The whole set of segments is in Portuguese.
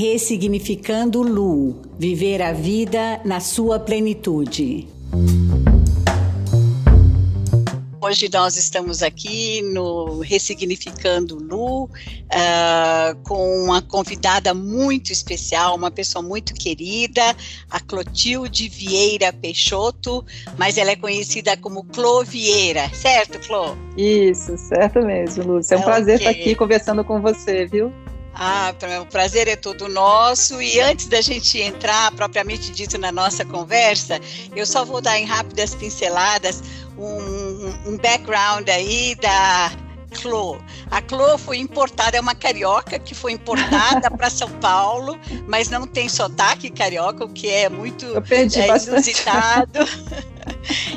Ressignificando Lu, viver a vida na sua plenitude. Hoje nós estamos aqui no Ressignificando Lu, com uma convidada muito especial, uma pessoa muito querida, a Clotilde Vieira Peixoto, mas ela é conhecida como Clô Vieira, certo, Clô? Isso, certo mesmo, Lúcia. É um prazer estar aqui conversando com você, viu? O prazer é todo nosso. E antes da gente entrar propriamente dito na nossa conversa, eu só vou dar em rápidas pinceladas um background aí da Clô. A Clô foi importada, é uma carioca que foi importada para São Paulo, mas não tem sotaque carioca, o que é muito inusitado.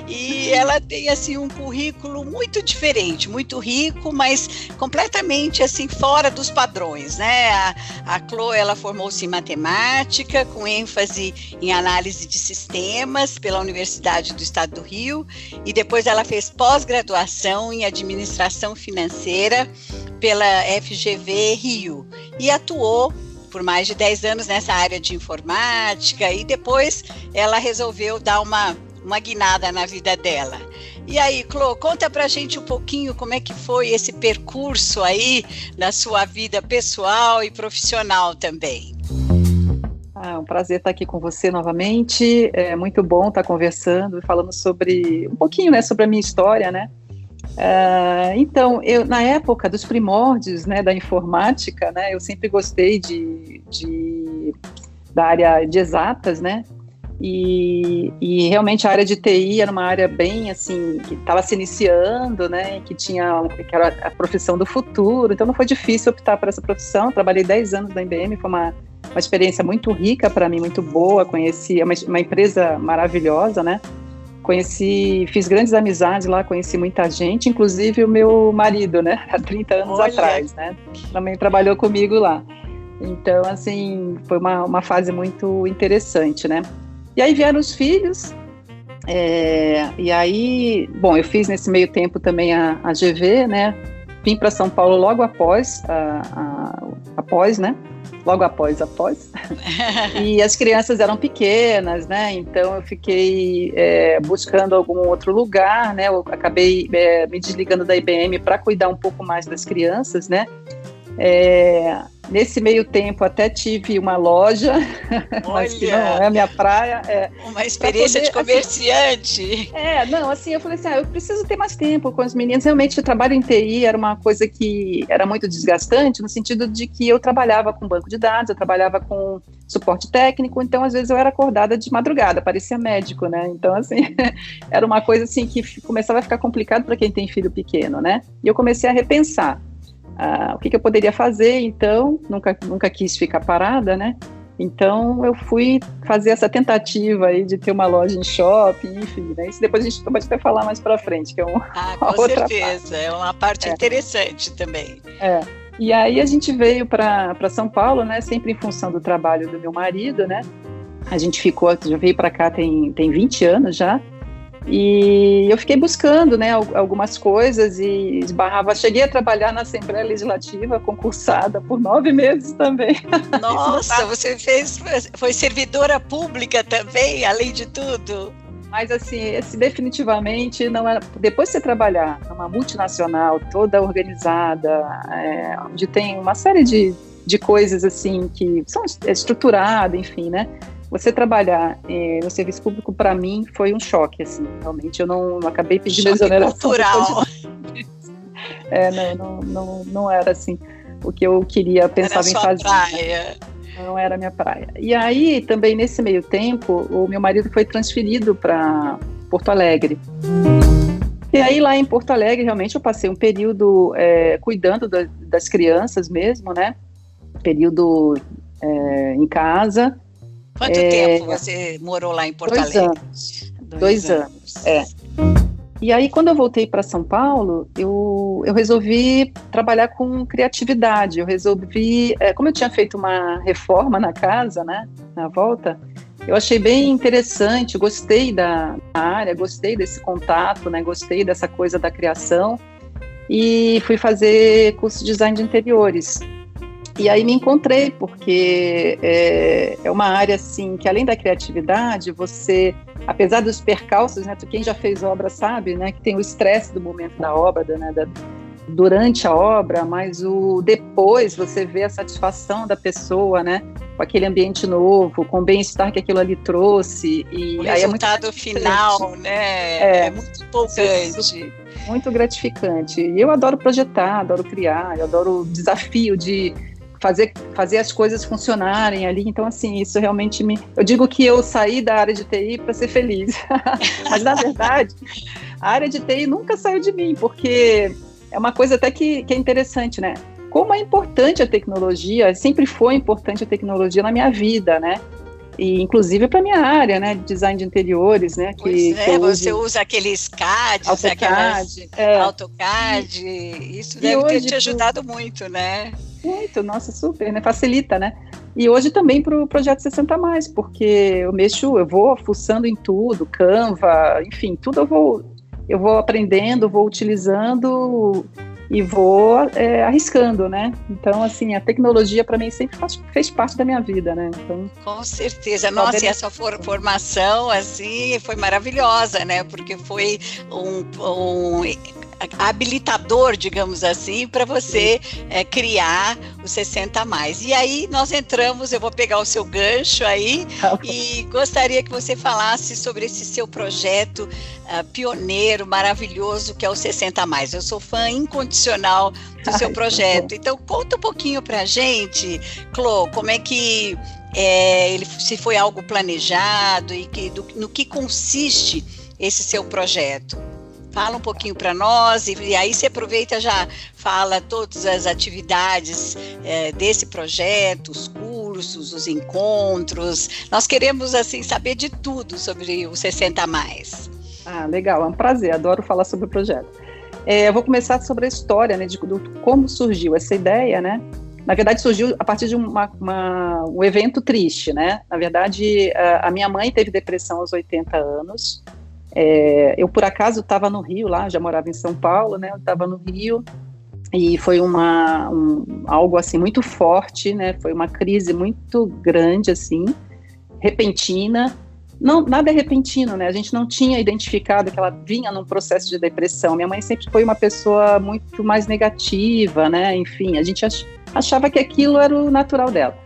E ela tem assim um currículo muito diferente, muito rico, mas completamente assim fora dos padrões, né? A Clô, ela formou-se em matemática, com ênfase em análise de sistemas pela Universidade do Estado do Rio, e depois ela fez pós-graduação em administração financeira pela FGV Rio e atuou por mais de 10 anos nessa área de informática, e depois ela resolveu dar uma guinada na vida dela. E aí, Clô, conta pra gente um pouquinho como é que foi esse percurso aí na sua vida pessoal e profissional também. É um prazer estar aqui com você novamente, é muito bom estar conversando e falando sobre um pouquinho, né, sobre a minha história, né? Então, eu, na época dos primórdios, né, da informática, né, eu sempre gostei da área de exatas, né? E realmente a área de TI era uma área bem assim, que estava se iniciando, né, que era a profissão do futuro, então não foi difícil optar por essa profissão. Trabalhei 10 anos na IBM, foi uma experiência muito rica para mim, muito boa, conheci uma empresa maravilhosa, né, fiz grandes amizades lá, conheci muita gente, inclusive o meu marido, né, há 30 anos atrás, né, também trabalhou comigo lá. Então, assim, foi uma fase muito interessante, né. E aí vieram os filhos, e aí, bom, eu fiz nesse meio tempo também a GV, né, vim para São Paulo logo após, né, logo após, e as crianças eram pequenas, né, então eu fiquei buscando algum outro lugar, né, eu acabei me desligando da IBM para cuidar um pouco mais das crianças, né. Nesse meio tempo até tive uma loja, mas que não é a minha praia. Uma experiência de comerciante. Assim, eu falei assim, eu preciso ter mais tempo com as meninas. Realmente o trabalho em TI era uma coisa que era muito desgastante, no sentido de que eu trabalhava com banco de dados, eu trabalhava com suporte técnico, então às vezes eu era acordada de madrugada, parecia médico, né? Então, assim, era uma coisa assim que começava a ficar complicado para quem tem filho pequeno, né? E eu comecei a repensar. O que eu poderia fazer, então, nunca quis ficar parada, né, então eu fui fazer essa tentativa aí de ter uma loja em shopping, enfim, né, isso depois a gente pode até falar mais pra frente, que é uma outra certeza, parte. É uma parte interessante também. E aí a gente veio para São Paulo, né, sempre em função do trabalho do meu marido, né, a gente já veio para cá tem 20 anos já, e eu fiquei buscando, né, algumas coisas e cheguei a trabalhar na Assembleia Legislativa, concursada por 9 meses também. Nossa, você foi servidora pública também, além de tudo? Mas assim, definitivamente não era. Depois de você trabalhar numa multinacional toda organizada, onde tem uma série de coisas assim que são estruturadas, enfim, né? Você trabalhar no serviço público, para mim, foi um choque, assim, realmente. Eu não acabei pedindo exoneração. Cultural. Não era, assim, o que eu queria, pensava em fazer. Praia. Não era a minha praia. E aí, também, nesse meio tempo, o meu marido foi transferido para Porto Alegre. E aí, lá em Porto Alegre, realmente, eu passei um período cuidando das crianças mesmo, né? Período em casa. Quanto tempo você morou lá em Porto Alegre? 2 anos. E aí, quando eu voltei para São Paulo, eu resolvi trabalhar com criatividade. Eu resolvi, como eu tinha feito uma reforma na casa, né, na volta, eu achei bem interessante, gostei da área, gostei desse contato, né, gostei dessa coisa da criação, e fui fazer curso de design de interiores. E aí me encontrei, porque é uma área, assim, que além da criatividade, você, apesar dos percalços, né, quem já fez obra sabe, né, que tem o estresse do momento da obra, né, durante a obra, mas o depois você vê a satisfação da pessoa, né, com aquele ambiente novo, com o bem-estar que aquilo ali trouxe. E o aí resultado final, né, é muito empolgante. Muito gratificante. E eu adoro projetar, adoro criar, eu adoro o desafio de fazer as coisas funcionarem ali. Então, assim, isso realmente eu digo que eu saí da área de TI para ser feliz. Mas, na verdade, a área de TI nunca saiu de mim, porque é uma coisa até que é interessante, né? Como é importante a tecnologia, sempre foi importante a tecnologia na minha vida, né? E inclusive para minha área, né, de design de interiores, né, você usa aqueles CAD, AutoCAD, isso deve ter te ajudado muito, né? Muito, nossa, super, né, facilita, né? E hoje também para o Projeto 60+, porque eu vou fuçando em tudo, Canva, enfim, tudo eu vou aprendendo, vou utilizando e vou arriscando, né? Então, assim, a tecnologia para mim sempre fez parte da minha vida, né? Então, com certeza. Nossa, e essa formação, assim, foi maravilhosa, né? Porque foi um habilitador, digamos assim, para você criar o 60+. E aí nós entramos, eu vou pegar o seu gancho aí e gostaria que você falasse sobre esse seu projeto pioneiro, maravilhoso, que é o 60+. Eu sou fã incondicional do seu projeto. Então, conta um pouquinho para a gente, Clô, como é que se foi algo planejado e no que consiste esse seu projeto. Fala um pouquinho para nós e aí você aproveita, já fala todas as atividades desse projeto, os cursos, os encontros. Nós queremos, assim, saber de tudo sobre o 60+. Ah, legal, é um prazer, adoro falar sobre o projeto. Eu vou começar sobre a história, né, de como surgiu essa ideia, né? Na verdade, surgiu a partir de um evento triste, né? Na verdade, a minha mãe teve depressão aos 80 anos. Eu, por acaso, estava no Rio lá, já morava em São Paulo, né? Eu estava no Rio e foi algo, assim, muito forte, né? Foi uma crise muito grande, assim, repentina. Não, nada é repentino, né? A gente não tinha identificado que ela vinha num processo de depressão. Minha mãe sempre foi uma pessoa muito mais negativa, né? Enfim, a gente achava que aquilo era o natural dela.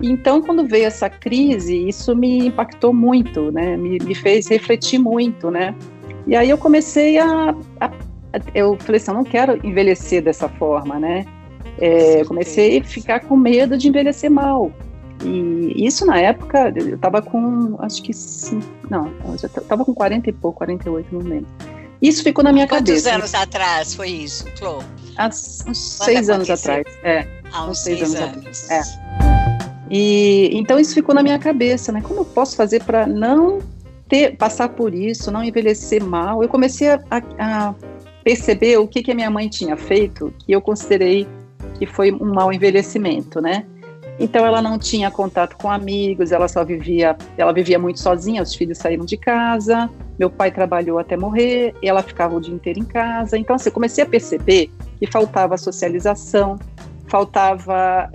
Então, quando veio essa crise, isso me impactou muito, né? Me fez refletir muito, né? E aí eu comecei eu falei assim, eu não quero envelhecer dessa forma, né? Comecei a ficar com medo de envelhecer mal. E isso na época, eu estava com, acho que eu já estava com 40 e pouco, 48, não lembro. Isso ficou na minha cabeça. Quantos anos atrás foi isso, Clô? Uns 6 anos atrás. Uns 6 anos. E então isso ficou na minha cabeça, né? Como eu posso fazer para não passar por isso, não envelhecer mal? Eu comecei a perceber o que a minha mãe tinha feito, que eu considerei que foi um mau envelhecimento, né? Então ela não tinha contato com amigos, ela vivia muito sozinha, os filhos saíram de casa, meu pai trabalhou até morrer, e ela ficava o dia inteiro em casa. Então, assim, eu comecei a perceber que faltava socialização, faltava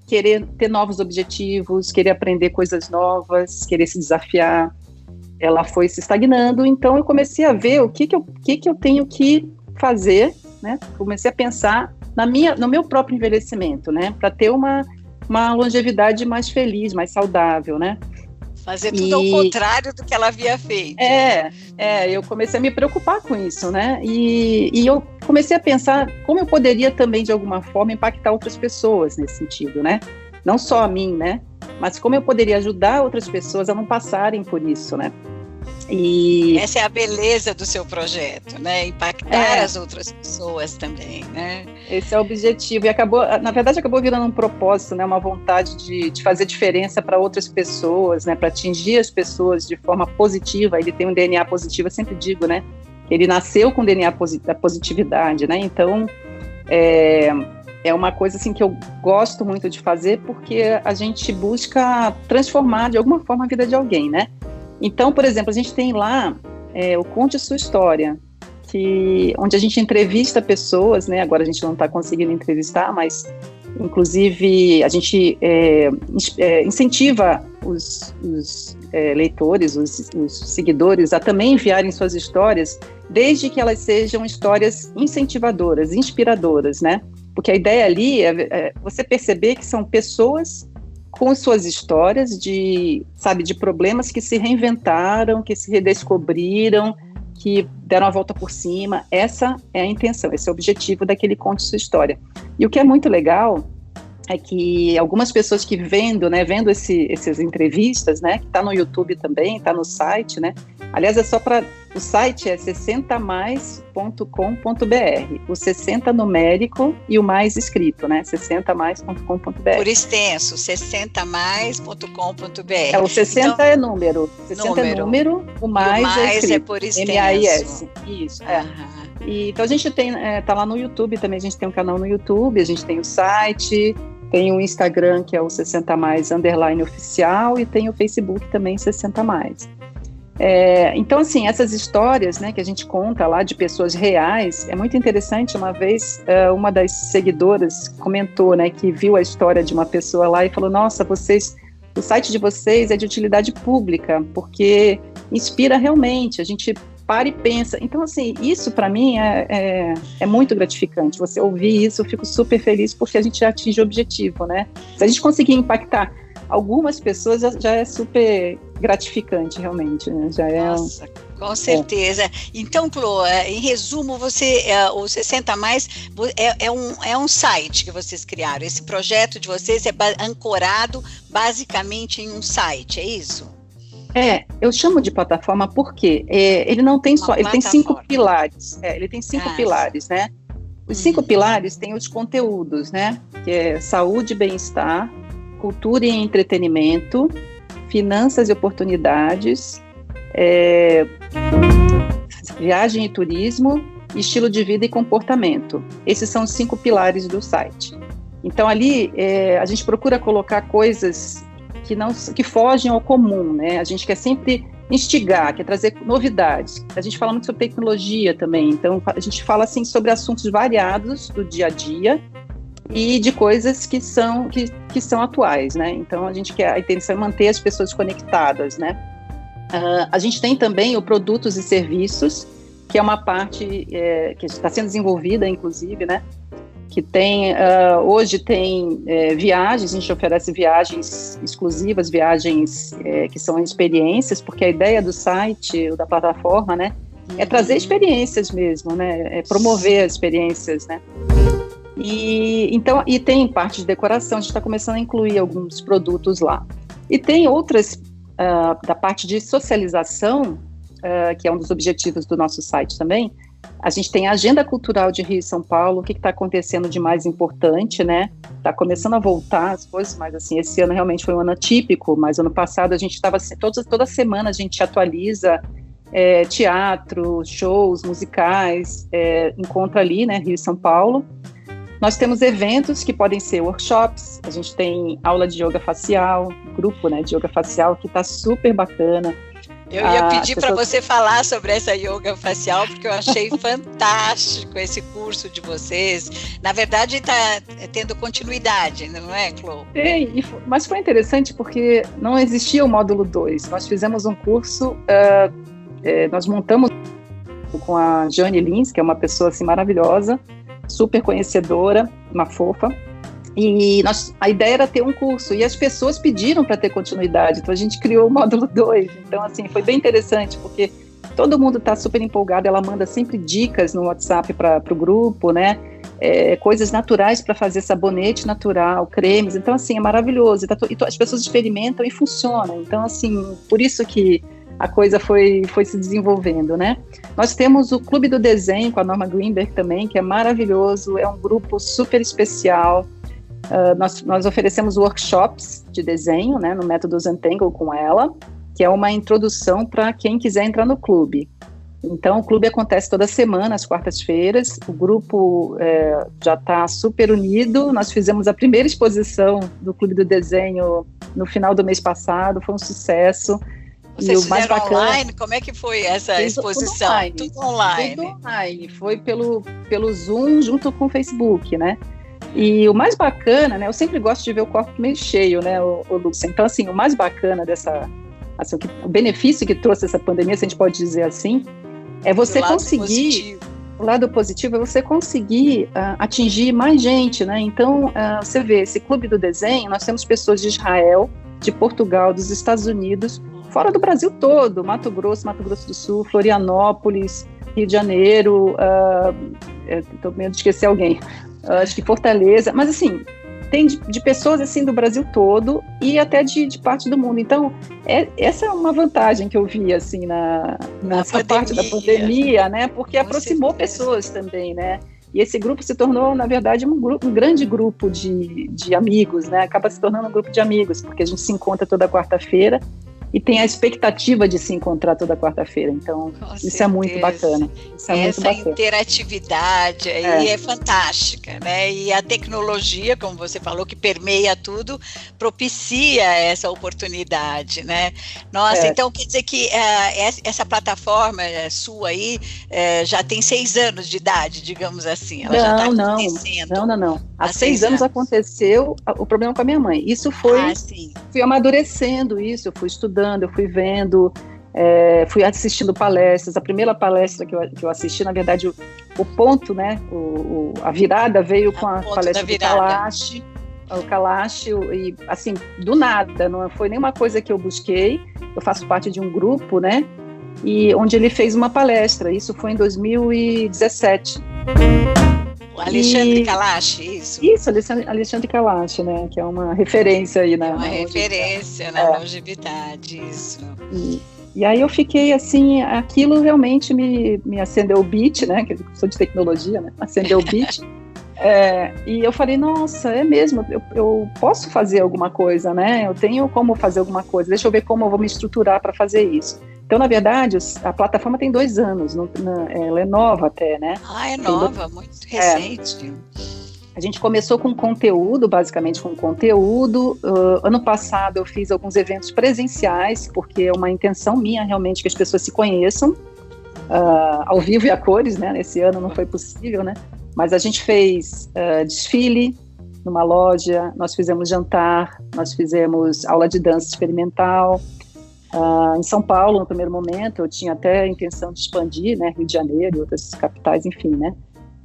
querer ter novos objetivos, querer aprender coisas novas, querer se desafiar. Ela foi se estagnando, então eu comecei a ver o que eu tenho que fazer, né? Comecei a pensar no meu próprio envelhecimento, né? Para ter uma longevidade mais feliz, mais saudável, né? Fazer tudo ao contrário do que ela havia feito. Eu comecei a me preocupar com isso, né? E eu comecei a pensar como eu poderia também, de alguma forma, impactar outras pessoas nesse sentido, né? Não só a mim, né? Mas como eu poderia ajudar outras pessoas a não passarem por isso, né? E essa é a beleza do seu projeto, né? Impactar as outras pessoas também, né? Esse é o objetivo. E na verdade, acabou virando um propósito, né? Uma vontade de fazer diferença para outras pessoas, né? Para atingir as pessoas de forma positiva. Ele tem um DNA positivo, eu sempre digo, né? Ele nasceu com o DNA da positividade, né? Então, é uma coisa assim que eu gosto muito de fazer, porque a gente busca transformar de alguma forma a vida de alguém, né? Então, por exemplo, a gente tem lá o Conte Sua História, onde a gente entrevista pessoas, né? Agora a gente não está conseguindo entrevistar, mas Inclusive, a gente incentiva os leitores, os seguidores, a também enviarem suas histórias, desde que elas sejam histórias incentivadoras, inspiradoras, né? Porque a ideia ali é você perceber que são pessoas com suas histórias de problemas que se reinventaram, que se redescobriram, que deram a volta por cima. Essa é a intenção, esse é o objetivo daquele Conte Sua História. E o que é muito legal é que algumas pessoas que vendo essas entrevistas, né, que está no YouTube também, está no site, né, aliás, o site é 60mais.com.br, o 60 numérico e o mais escrito, né, 60mais.com.br. Por extenso, 60mais.com.br. O 60 então, é número, 60 é número, o mais é escrito. É por extenso. MAIS, isso, então a gente tem, tá lá no YouTube também, a gente tem um canal no YouTube, a gente tem o site, tem o Instagram, que é o 60mais_oficial, e tem o Facebook também, 60mais. Então, assim, essas histórias, né, que a gente conta lá de pessoas reais, é muito interessante. Uma vez, uma das seguidoras comentou, né, que viu a história de uma pessoa lá e falou: nossa, o site de vocês é de utilidade pública, porque inspira realmente, a gente para e pensa. Então, assim, isso para mim é muito gratificante. Você ouvir isso, eu fico super feliz, porque a gente já atinge o objetivo, né? Se a gente conseguir impactar algumas pessoas, já é super gratificante, realmente, né? Nossa, com certeza. Então, Clô, em resumo, o 60 Mais é um site que vocês criaram. Esse projeto de vocês é ancorado basicamente em um site, é isso? Eu chamo de plataforma porque ele não tem só, ele tem 5 pilares. Ele tem 5 pilares, né? Os 5 pilares têm os conteúdos, né? Que é saúde e bem-estar, cultura e entretenimento, finanças e oportunidades, viagem e turismo, estilo de vida e comportamento. Esses são os 5 pilares do site. Então ali a gente procura colocar coisas que fogem ao comum, né? A gente quer sempre instigar, quer trazer novidades. A gente fala muito sobre tecnologia também, então a gente fala assim sobre assuntos variados do dia a dia e de coisas que são atuais, né? Então a intenção é manter as pessoas conectadas, né? A gente tem também o produtos e serviços, que é uma parte que está sendo desenvolvida, inclusive, né? Que tem, hoje tem viagens, a gente oferece viagens exclusivas, viagens que são experiências, porque a ideia do site, da plataforma, né, é trazer experiências mesmo, né, é promover as experiências, né. E tem parte de decoração, a gente está começando a incluir alguns produtos lá. E tem outras, da parte de socialização, que é um dos objetivos do nosso site também. A gente tem a agenda cultural de Rio e São Paulo, o que está acontecendo de mais importante, né? Está começando a voltar as coisas, mas assim, esse ano realmente foi um ano atípico, mas ano passado a gente estava, toda semana a gente atualiza teatro, shows, musicais, encontra ali, né, Rio e São Paulo. Nós temos eventos que podem ser workshops, a gente tem aula de yoga facial, grupo, né, de yoga facial, que está super bacana. Eu ia pedir para você falar sobre essa yoga facial, porque eu achei fantástico esse curso de vocês. Na verdade, está tendo continuidade, não é, Clô? Mas foi interessante porque não existia o módulo 2. Nós fizemos um curso, nós montamos com a Jane Lins, que é uma pessoa assim, maravilhosa, super conhecedora, uma fofa. E a ideia era ter um curso, e as pessoas pediram para ter continuidade, então a gente criou o módulo 2. Então, assim, foi bem interessante, porque todo mundo está super empolgado, ela manda sempre dicas no WhatsApp para o grupo, né? Coisas naturais para fazer sabonete natural, cremes, então, assim, é maravilhoso. E as pessoas experimentam e funciona. Então, assim, por isso que a coisa foi se desenvolvendo, né? Nós temos o Clube do Desenho com a Norma Greenberg também, que é maravilhoso, é um grupo super especial. Nós oferecemos workshops de desenho, né, no método Zentangle com ela, que é uma introdução para quem quiser entrar no clube. Então, o clube acontece toda semana, às quartas-feiras. O grupo já está super unido. Nós fizemos a primeira exposição do Clube do Desenho no final do mês passado, foi um sucesso. Vocês fizeram online? Como é que foi essa exposição? Tudo online. Foi pelo Zoom junto com o Facebook, né? E o mais bacana, né, eu sempre gosto de ver o copo meio cheio, né, o Lúcia. Então, assim, o mais bacana dessa, assim, o benefício que trouxe essa pandemia, se a gente pode dizer assim, é você conseguir, o lado positivo é você conseguir atingir mais gente, né? Então, você vê, esse Clube do Desenho, nós temos pessoas de Israel, de Portugal, dos Estados Unidos, fora do Brasil todo, Mato Grosso do Sul, Florianópolis, Rio de Janeiro, estou medo de esquecer alguém, acho que Fortaleza, mas assim, tem de pessoas assim do Brasil todo e até de parte do mundo. Então, essa é uma vantagem que eu vi assim nessa parte da pandemia, né? Porque aproximou pessoas também, né? E esse grupo se tornou, na verdade, um grande grupo de amigos, né? Acaba se tornando um grupo de amigos, porque a gente se encontra toda quarta-feira e tem a expectativa de se encontrar toda quarta-feira. Então, isso é muito bacana. Essa interatividade aí é fantástica, né? E a tecnologia, como você falou, que permeia tudo, propicia essa oportunidade, né? Nossa, então quer dizer que essa plataforma sua aí já tem 6 anos de idade, digamos assim. Ela já está acontecendo. Não. Há 6 anos aconteceu o problema com a minha mãe. Isso foi... Fui amadurecendo isso, eu fui estudando, eu fui vendo, fui assistindo palestras. A primeira palestra que eu assisti, na verdade, o ponto, né, a virada veio com a palestra do Kalash, o Kalash, e assim, do nada, não foi nenhuma coisa que eu busquei. Eu faço parte de um grupo, né, e onde ele fez uma palestra. Isso foi em 2017. Alexandre Kalash, isso? Isso, Alexandre Kalash, né, que é uma referência aí na referência na longevidade, isso. E aí eu fiquei assim, aquilo realmente me acendeu o beat, né, que eu sou de tecnologia, né, acendeu o beat. E eu falei, nossa, é mesmo, eu posso fazer alguma coisa, né, eu tenho como fazer alguma coisa, deixa eu ver como eu vou me estruturar para fazer isso. Então, na verdade, a plataforma tem 2 anos, ela é nova até, né? É nova, muito recente. A gente começou com conteúdo, basicamente com conteúdo. Ano passado eu fiz alguns eventos presenciais, porque é uma intenção minha realmente que as pessoas se conheçam, ao vivo e a cores, né? Nesse ano não foi possível, né? Mas a gente fez desfile numa loja, nós fizemos jantar, nós fizemos aula de dança experimental. Em São Paulo, no primeiro momento, eu tinha até a intenção de expandir, né, Rio de Janeiro e outras capitais, enfim, né,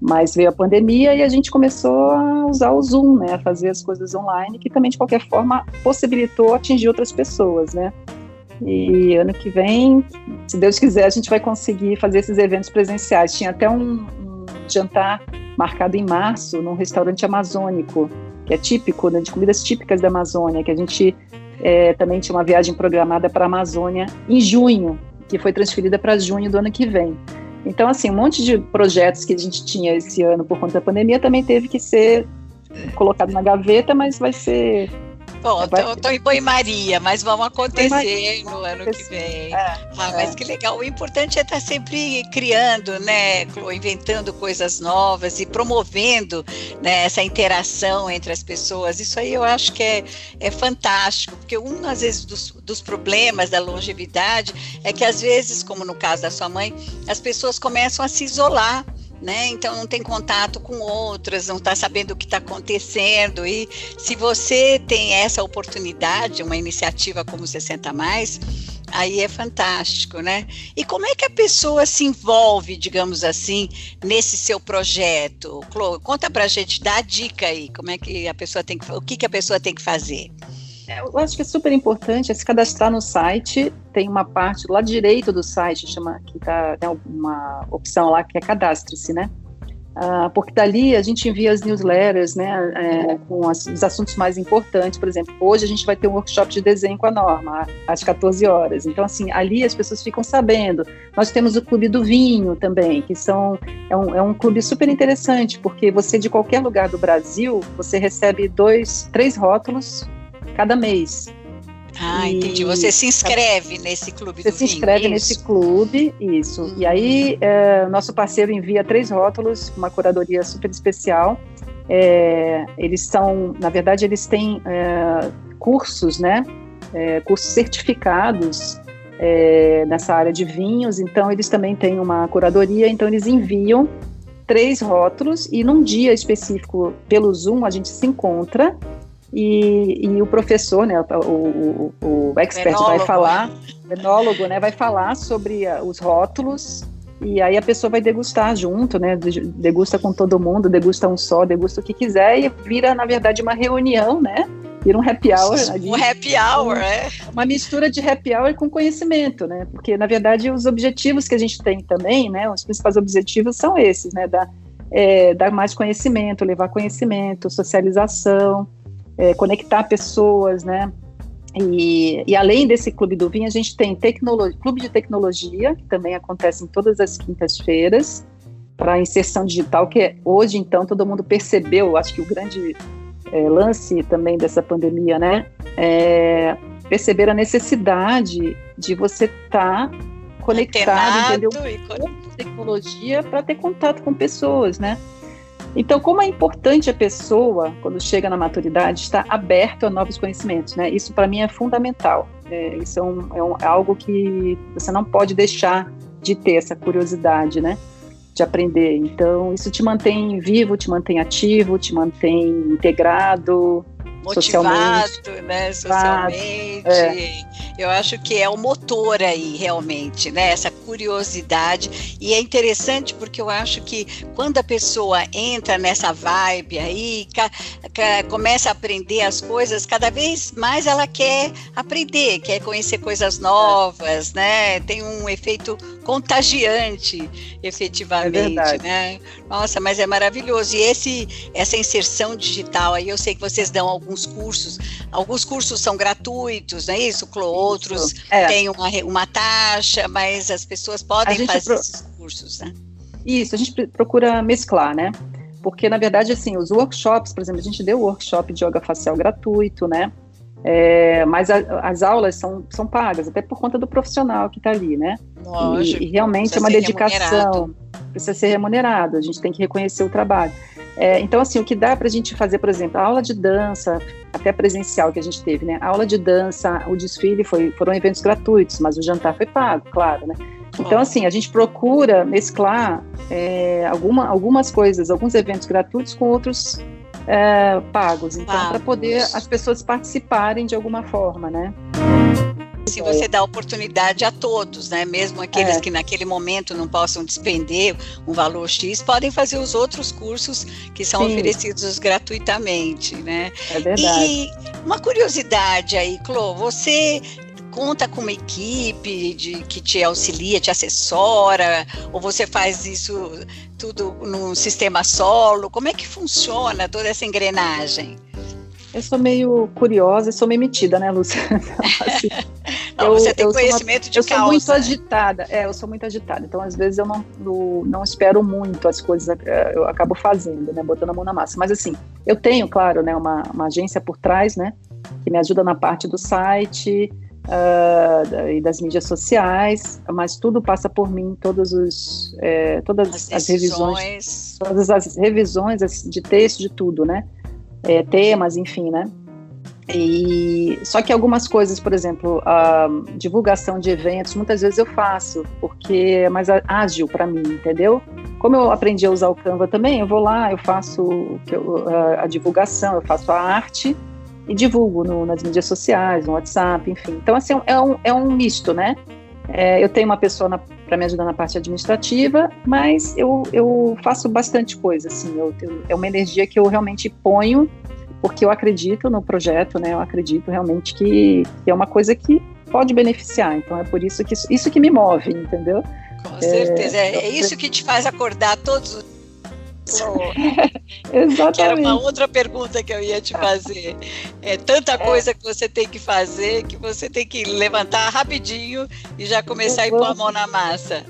mas veio a pandemia e a gente começou a usar o Zoom, né, a fazer as coisas online, que também, de qualquer forma, possibilitou atingir outras pessoas, né, e ano que vem, se Deus quiser, a gente vai conseguir fazer esses eventos presenciais. Tinha até um jantar marcado em março, num restaurante amazônico, que é típico, né, de comidas típicas da Amazônia, que a gente... também tinha uma viagem programada para a Amazônia em junho, que foi transferida para junho do ano que vem. Então, assim, um monte de projetos que a gente tinha esse ano por conta da pandemia também teve que ser colocado na gaveta, mas vai ser... Bom, estou em banho-maria, mas vão acontecer no ano que vem. Mas que legal. O importante é estar sempre criando, né, inventando coisas novas e promovendo, né, essa interação entre as pessoas. Isso aí eu acho que é fantástico, porque às vezes, dos problemas da longevidade é que, às vezes, como no caso da sua mãe, as pessoas começam a se isolar, né? Então não tem contato com outras, não está sabendo o que está acontecendo, e se você tem essa oportunidade, uma iniciativa como 60 Mais, aí é fantástico, né? E como é que a pessoa se envolve, digamos assim, nesse seu projeto? Clô, conta pra gente, dá a dica aí, como é que a pessoa o que a pessoa tem que fazer? Eu acho que é super importante se cadastrar no site. Tem uma parte do lado direito do site, que tem uma opção lá que é cadastre-se, né? Porque dali a gente envia as newsletters, né, com os assuntos mais importantes. Por exemplo, hoje a gente vai ter um workshop de desenho com a Norma, às 14 horas. Então, assim, ali as pessoas ficam sabendo. Nós temos o Clube do Vinho também, que é um clube super interessante, porque você, de qualquer lugar do Brasil, você recebe 3 rótulos cada mês. Entendi. Você se inscreve nesse clube do vinho. Você se inscreve nesse clube, isso. E aí, nosso parceiro envia 3 rótulos, uma curadoria super especial. Eles na verdade, eles têm cursos, né? Cursos certificados nessa área de vinhos. Então, eles também têm uma curadoria. Então, eles enviam 3 rótulos e num dia específico, pelo Zoom, a gente se encontra e o professor, né, o expert vai falar, o enólogo, né, vai falar sobre os rótulos e aí a pessoa vai degustar junto, né, degusta com todo mundo, degusta um só, degusta o que quiser e vira, na verdade, uma reunião, né, vira um happy hour. Um happy hour, uma mistura de happy hour com conhecimento, né, porque, na verdade, os objetivos que a gente tem também, né, os principais objetivos são esses, né, dar mais conhecimento, levar conhecimento, socialização, conectar pessoas, né, e além desse Clube do Vinho, a gente tem Clube de Tecnologia, que também acontece em todas as quintas-feiras, para inserção digital, que hoje, então, todo mundo percebeu, acho que o grande lance também dessa pandemia, né, perceber a necessidade de você estar conectado, entendeu, com tecnologia para ter contato com pessoas, né. Então, como é importante a pessoa, quando chega na maturidade, estar aberto a novos conhecimentos, né? Isso, para mim, é fundamental. Isso é algo que você não pode deixar de ter, essa curiosidade, né? De aprender. Então, isso te mantém vivo, te mantém ativo, te mantém integrado, motivado, né, socialmente. Eu acho que é o motor aí, realmente, né, essa curiosidade, e é interessante porque eu acho que quando a pessoa entra nessa vibe aí, começa a aprender as coisas, cada vez mais ela quer aprender, quer conhecer coisas novas, né, tem um efeito contagiante, efetivamente, né, nossa, mas é maravilhoso, e essa inserção digital aí, eu sei que vocês dão alguns cursos são gratuitos, não é isso? Outros têm uma taxa, mas as pessoas podem fazer esses cursos, né? Isso, a gente procura mesclar, né? Porque, na verdade, assim, os workshops, por exemplo, a gente deu workshop de yoga facial gratuito, né? Mas as aulas são pagas, até por conta do profissional que está ali, né? Lógico, e realmente é uma dedicação, precisa ser remunerado, a gente tem que reconhecer o trabalho. Então, assim, o que dá para a gente fazer, por exemplo, a aula de dança, até presencial que a gente teve, né? A aula de dança, o desfile foram eventos gratuitos, mas o jantar foi pago, claro, né? Então, assim, a gente procura mesclar algumas coisas, alguns eventos gratuitos com outros pagos, então, para poder as pessoas participarem de alguma forma, né? Assim, você dá oportunidade a todos, né? Mesmo aqueles que naquele momento não possam despender um valor X, podem fazer os outros cursos que são oferecidos gratuitamente, né? É verdade. E uma curiosidade aí, Clô, você conta com uma equipe que te auxilia, te assessora, ou você faz isso tudo num sistema solo? Como é que funciona toda essa engrenagem? Eu sou meio curiosa e sou meio metida, né, Luciana? Assim, você tem conhecimento de causa. Eu sou muito agitada, eu sou muito agitada, então às vezes eu não espero muito as coisas, eu acabo fazendo, né, botando a mão na massa. Mas assim, eu tenho, claro, né, uma agência por trás, né, que me ajuda na parte do site e das mídias sociais, mas tudo passa por mim, todas as revisões, todas as revisões de texto, de tudo, né? Temas, enfim, né? E só que algumas coisas, por exemplo, a divulgação de eventos, muitas vezes eu faço, porque é mais ágil para mim, entendeu? Como eu aprendi a usar o Canva também, eu vou lá, eu faço a divulgação, eu faço a arte e divulgo nas mídias sociais, no WhatsApp, enfim. Então, assim, é um misto, né? Eu tenho uma pessoa para me ajudar na parte administrativa, mas eu faço bastante coisa, assim, é uma energia que eu realmente ponho, porque eu acredito no projeto, né, eu acredito realmente que é uma coisa que pode beneficiar, então é por isso que me move, entendeu? Com certeza, é isso que te faz acordar todos os Exatamente. Que era uma outra pergunta que eu ia te fazer. É tanta coisa que você tem que fazer que você tem que levantar rapidinho e já começar a ir pôr a mão na massa.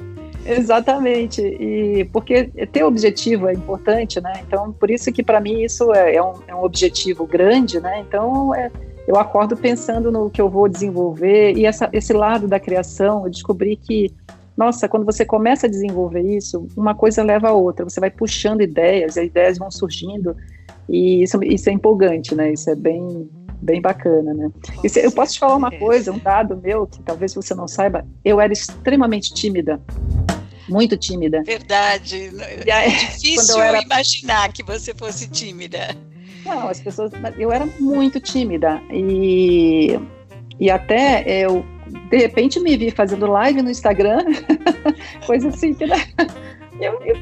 Exatamente, e porque ter objetivo é importante, né? Então, por isso que para mim isso é um objetivo grande, né? Então, eu acordo pensando no que eu vou desenvolver, e esse lado da criação, eu descobri que, nossa, quando você começa a desenvolver isso, uma coisa leva a outra, você vai puxando ideias, e as ideias vão surgindo, e isso é empolgante, né? Isso é bem bacana, né? Eu posso te falar uma coisa, um dado meu, que talvez você não saiba, eu era extremamente tímida. muito tímida. Verdade. É difícil imaginar que você fosse tímida. Não, eu era muito tímida e até eu, de repente, me vi fazendo live no Instagram, coisa assim, que eu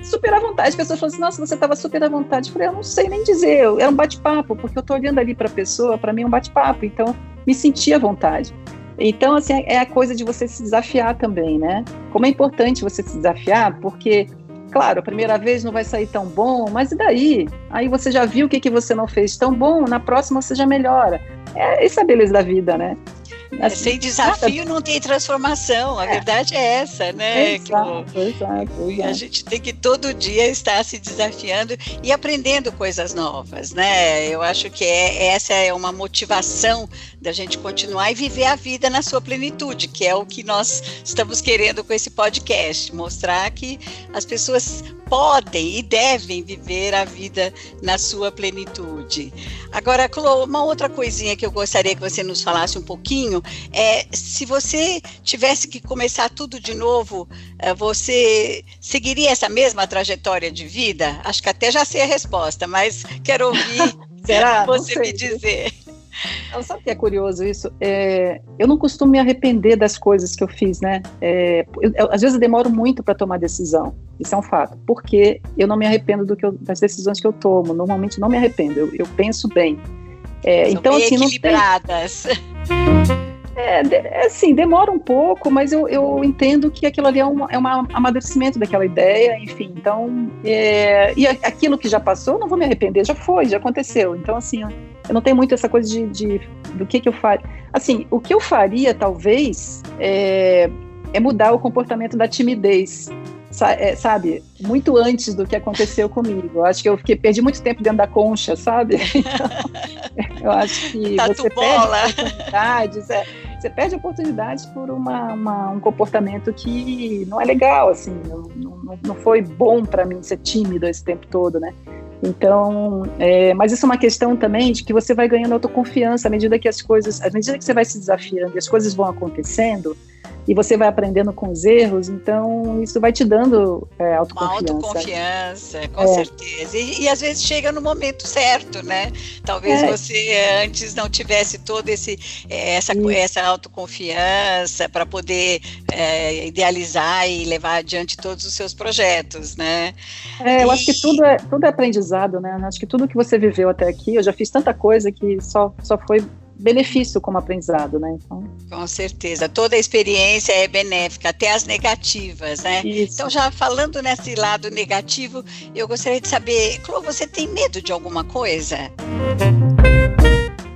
super à vontade. As pessoas falam assim, nossa, você estava super à vontade. Eu falei, eu não sei nem dizer, era um bate-papo, porque eu estou olhando ali para a pessoa, para mim é um bate-papo, então me senti à vontade. Então, assim, é a coisa de você se desafiar também, né? Como é importante você se desafiar, porque, claro, a primeira vez não vai sair tão bom, mas e daí? Aí você já viu o que você não fez tão bom, na próxima você já melhora. Essa é a beleza da vida, né? Assim, sem desafio não tem transformação, a verdade é essa, né? Exato. A gente tem que todo dia estar se desafiando e aprendendo coisas novas, né? Eu acho que essa é uma motivação da gente continuar e viver a vida na sua plenitude, que é o que nós estamos querendo com esse podcast, mostrar que as pessoas podem e devem viver a vida na sua plenitude. Agora, Clô, uma outra coisinha que eu gostaria que você nos falasse um pouquinho é, se você tivesse que começar tudo de novo, você seguiria essa mesma trajetória de vida? Acho que até já sei a resposta, mas quero ouvir você me dizer. Sabe o que é curioso isso? Eu não costumo me arrepender das coisas que eu fiz, né? Às vezes eu demoro muito para tomar decisão, isso é um fato, porque eu não me arrependo das decisões que eu tomo, normalmente não me arrependo, eu penso bem. Então, bem assim, equilibradas. Assim, demora um pouco, mas eu entendo que aquilo ali é um amadurecimento daquela ideia, enfim, então, e aquilo que já passou, eu não vou me arrepender, já foi, já aconteceu, então assim, eu não tenho muito essa coisa do que eu faria. Assim, o que eu faria, talvez, é mudar o comportamento da timidez, sabe? Muito antes do que aconteceu comigo. Eu acho que eu perdi muito tempo dentro da concha, sabe? Então, eu acho que você perde oportunidades, você perde oportunidades por um comportamento que não é legal, assim, não foi bom para mim ser tímido esse tempo todo, né? Então, mas isso é uma questão também de que você vai ganhando autoconfiança à medida que você vai se desafiando e as coisas vão acontecendo e você vai aprendendo com os erros, então isso vai te dando autoconfiança. Uma autoconfiança, com certeza. E às vezes chega no momento certo, né? Talvez você antes não tivesse toda essa autoconfiança para poder idealizar e levar adiante todos os seus projetos, né? Eu acho que tudo é aprendizado, né? Eu acho que tudo que você viveu até aqui, eu já fiz tanta coisa que só foi benefício como aprendizado, né? Então... Com certeza, toda a experiência é benéfica, até as negativas, né? Isso. Então, já falando nesse lado negativo, eu gostaria de saber, Clô, você tem medo de alguma coisa?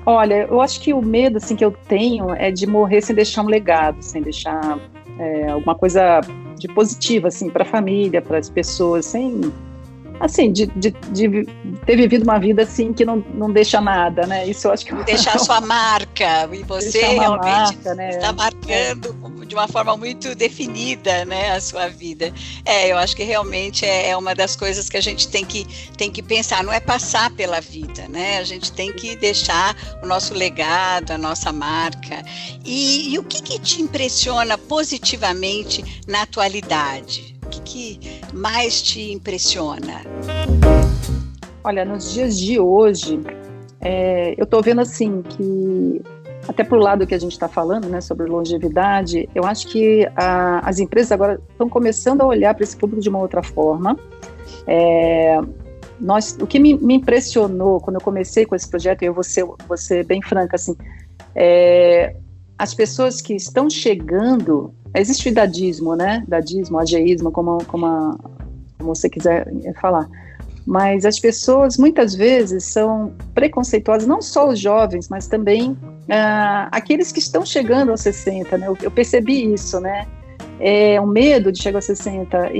Olha, eu acho que o medo assim, que eu tenho é de morrer sem deixar um legado, sem deixar alguma coisa de positiva assim, para a família, para as pessoas, sem... Assim, de ter vivido uma vida assim que não deixa nada, né? Isso eu acho que... Deixar a sua marca, e você realmente está marcando de uma forma muito definida, né, a sua vida. Eu acho que realmente é uma das coisas que a gente tem que pensar, não é passar pela vida, né? A gente tem que deixar o nosso legado, a nossa marca. E o que te impressiona positivamente na atualidade? O que mais te impressiona? Olha, nos dias de hoje, eu estou vendo assim que, até pro lado que a gente está falando, né, sobre longevidade, eu acho que as empresas agora estão começando a olhar para esse público de uma outra forma. O que me impressionou quando eu comecei com esse projeto, e eu vou ser bem franca, assim, as pessoas que estão chegando, existe o idadismo, né? Idadismo, ageísmo, como você quiser falar. Mas as pessoas, muitas vezes, são preconceituosas, não só os jovens, mas também aqueles que estão chegando aos 60, né? Eu percebi isso, né? Um medo de chegar aos 60.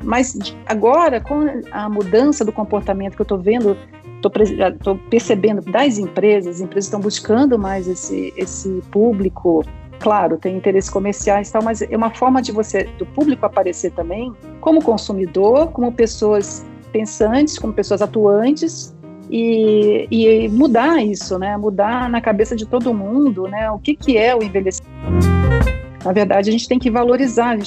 Mas agora, com a mudança do comportamento que eu estou vendo, estou percebendo das empresas, as empresas estão buscando mais esse público. Claro, tem interesses comerciais e tal, mas é uma forma do público aparecer também como consumidor, como pessoas pensantes, como pessoas atuantes e mudar isso, né? Mudar na cabeça de todo mundo, né? O que é o envelhecimento? Na verdade, a gente tem que valorizar, eu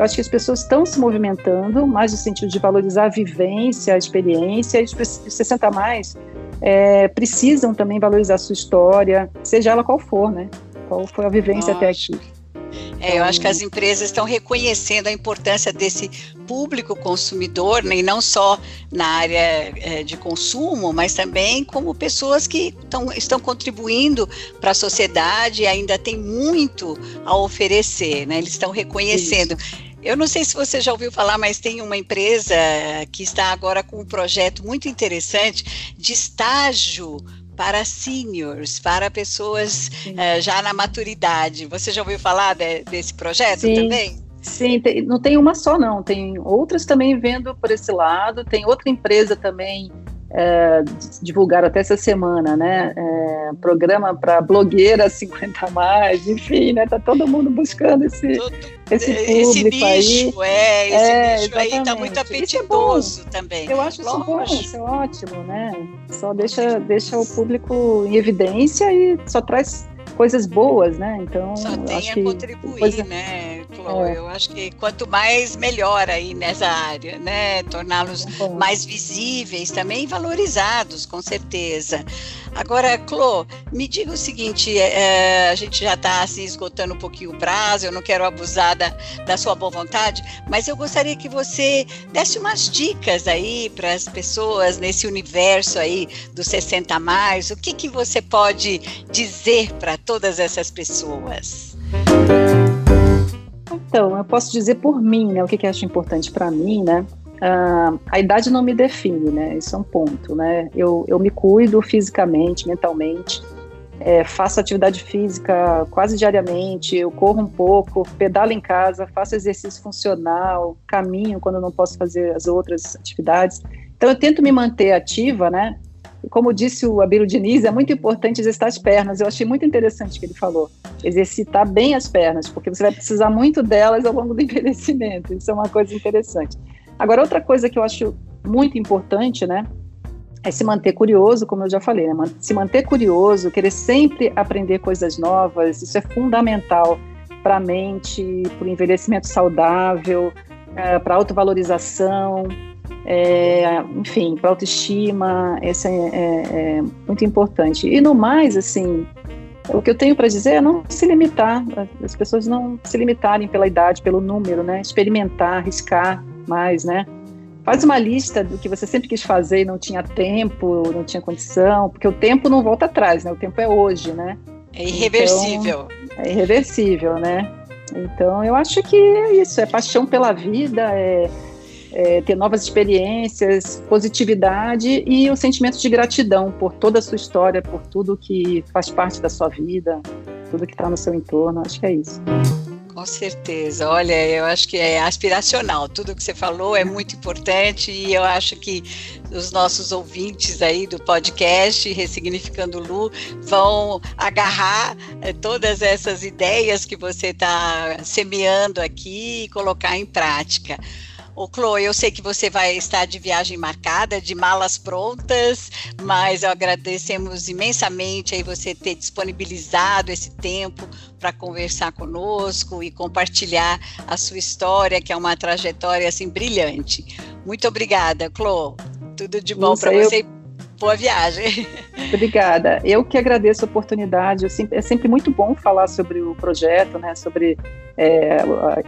acho que as pessoas estão se movimentando, mais no sentido de valorizar a vivência, a experiência, e os 60 a mais precisam também valorizar a sua história, seja ela qual for, né? Qual foi a vivência até aqui. Eu acho que as empresas estão reconhecendo a importância desse público consumidor, né, e não só na área de consumo, mas também como pessoas que estão contribuindo para a sociedade e ainda tem muito a oferecer, né? Eles estão reconhecendo. Isso. Eu não sei se você já ouviu falar, mas tem uma empresa que está agora com um projeto muito interessante de estágio para seniors, para pessoas já na maturidade. Você já ouviu falar desse projeto também? Sim, não tem uma só não, tem outras também vendo por esse lado, tem outra empresa também, divulgaram até essa semana, né, programa para blogueiras 50 a mais, enfim, né, tá todo mundo buscando esse público nicho, aí. Esse nicho aí tá muito apetitoso também. Eu acho isso bom, isso é ótimo, né, só deixa o público em evidência e só traz coisas boas, né? Então só tem a contribuir, né, Chloe? Eu acho que quanto mais melhor aí nessa área, né? Torná-los mais visíveis também, valorizados, com certeza. Agora, Chloe, me diga o seguinte, a gente já está se esgotando um pouquinho o prazo, eu não quero abusar da sua boa vontade, mas eu gostaria que você desse umas dicas aí para as pessoas nesse universo aí dos 60 a mais, o que você pode dizer para todas essas pessoas? Então, eu posso dizer por mim, né, o que eu acho importante para mim, né? A idade não me define, né? Isso é um ponto, né? Eu me cuido fisicamente, mentalmente, faço atividade física quase diariamente, eu corro um pouco, pedalo em casa, faço exercício funcional, caminho quando eu não posso fazer as outras atividades. Então, eu tento me manter ativa, né? E como disse o Abílio Diniz, é muito importante exercitar as pernas. Eu achei muito interessante o que ele falou. Exercitar bem as pernas, porque você vai precisar muito delas ao longo do envelhecimento. Isso é uma coisa interessante. Agora, outra coisa que eu acho muito importante, né, é se manter curioso, como eu já falei, né, se manter curioso, querer sempre aprender coisas novas, isso é fundamental para a mente, para o envelhecimento saudável, para a autovalorização, enfim, para a autoestima, isso é muito importante. E no mais, assim, o que eu tenho para dizer é não se limitar, as pessoas não se limitarem pela idade, pelo número, né, experimentar, arriscar mais, né, faz uma lista do que você sempre quis fazer e não tinha tempo, não tinha condição, porque o tempo não volta atrás, né, o tempo é hoje, né. É irreversível. Então, é irreversível, né, então eu acho que é isso, é paixão pela vida, ter novas experiências, positividade e o sentimento de gratidão por toda a sua história, por tudo que faz parte da sua vida, tudo que está no seu entorno, acho que é isso. Com certeza, olha, eu acho que é aspiracional, tudo que você falou é muito importante e eu acho que os nossos ouvintes aí do podcast Ressignificando Lu vão agarrar todas essas ideias que você está semeando aqui e colocar em prática. Ô, Chloe, eu sei que você vai estar de viagem marcada, de malas prontas, mas agradecemos imensamente aí você ter disponibilizado esse tempo para conversar conosco e compartilhar a sua história, que é uma trajetória assim brilhante. Muito obrigada, Chloe. Tudo de bom para você. Boa viagem. Obrigada. Eu que agradeço a oportunidade. É sempre muito bom falar sobre o projeto, né? Sobre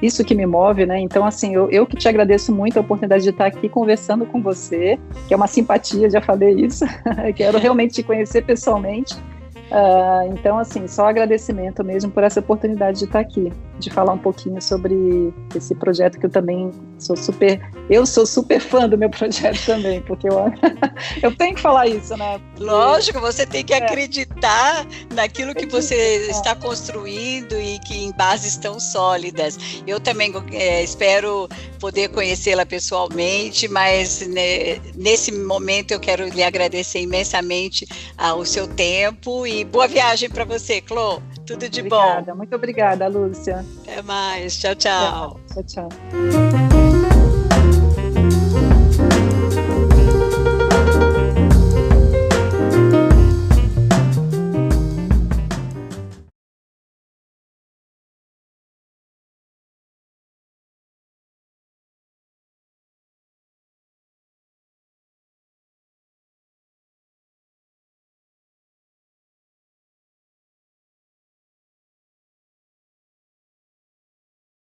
isso que me move, né? Então, assim, eu que te agradeço muito a oportunidade de estar aqui conversando com você, que é uma simpatia, já falei isso. Quero realmente te conhecer pessoalmente. Então, assim, só agradecimento mesmo por essa oportunidade de estar aqui, de falar um pouquinho sobre esse projeto que eu também sou super fã do meu projeto também, porque eu tenho que falar isso, né? Porque, lógico, você tem que acreditar naquilo que você está construindo e que em bases tão sólidas. Eu também espero poder conhecê-la pessoalmente, mas nesse momento eu quero lhe agradecer imensamente o seu tempo e boa viagem para você, Chloe. Tudo de bom. Muito obrigada, Lúcia. Até mais. Tchau, tchau. Tchau, tchau.